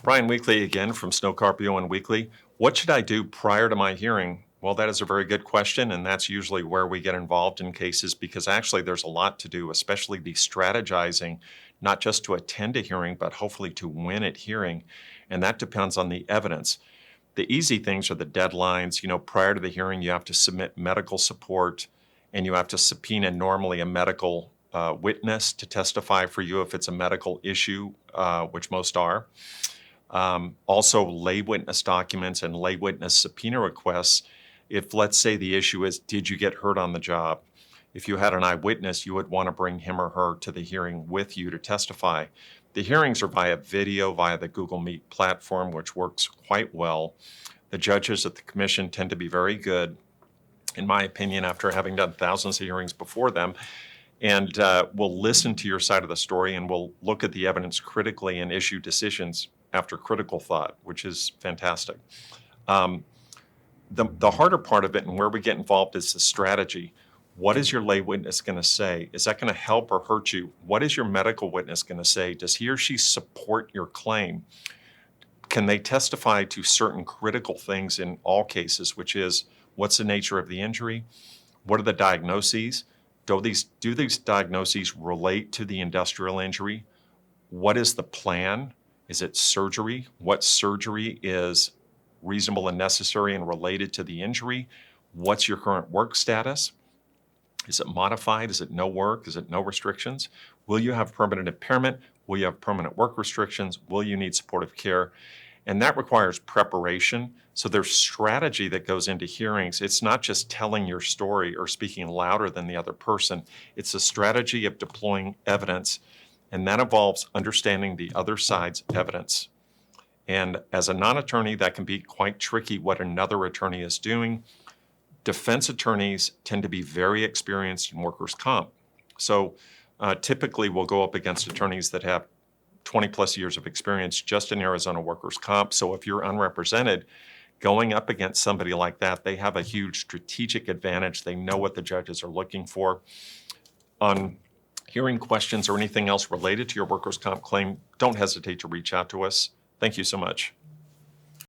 Brian Weekly again from Snowcarpio and Weekly. What should I do prior to my hearing? Well, that is a very good question, and that's usually where we get involved in cases because actually there's a lot to do, especially the strategizing, not just to attend a hearing, but hopefully to win at hearing, and that depends on the evidence. The easy things are the deadlines. Prior to the hearing, you have to submit medical support, and you have to subpoena normally a medical witness to testify for you if it's a medical issue, which most are. Also, lay witness documents and lay witness subpoena requests. If, let's say, the issue is, did you get hurt on the job? If you had an eyewitness, you would want to bring him or her to the hearing with you to testify. The hearings are via video, via the Google Meet platform, which works quite well. The judges at the commission tend to be very good, in my opinion, after having done thousands of hearings before them, and will listen to your side of the story and will look at the evidence critically and issue decisions after critical thought, which is fantastic. The harder part of it and where we get involved is the strategy. What is your lay witness going to say? Is that going to help or hurt you? What is your medical witness going to say? Does he or she support your claim? Can they testify to certain critical things in all cases, which is what's the nature of the injury? What are the diagnoses? Do these diagnoses relate to the industrial injury? What is the plan? Is it surgery? What surgery is reasonable and necessary and related to the injury? What's your current work status? Is it modified? Is it no work? Is it no restrictions? Will you have permanent impairment? Will you have permanent work restrictions? Will you need supportive care? And that requires preparation. So there's strategy that goes into hearings. It's not just telling your story or speaking louder than the other person. It's a strategy of deploying evidence, and that involves understanding the other side's evidence. And as a non-attorney, that can be quite tricky what another attorney is doing. Defense attorneys tend to be very experienced in workers' comp. So typically we'll go up against attorneys that have 20 plus years of experience just in Arizona workers' comp. So if you're unrepresented, going up against somebody like that, they have a huge strategic advantage. They know what the judges are looking for. On hearing questions or anything else related to your workers' comp claim, don't hesitate to reach out to us. Thank you so much.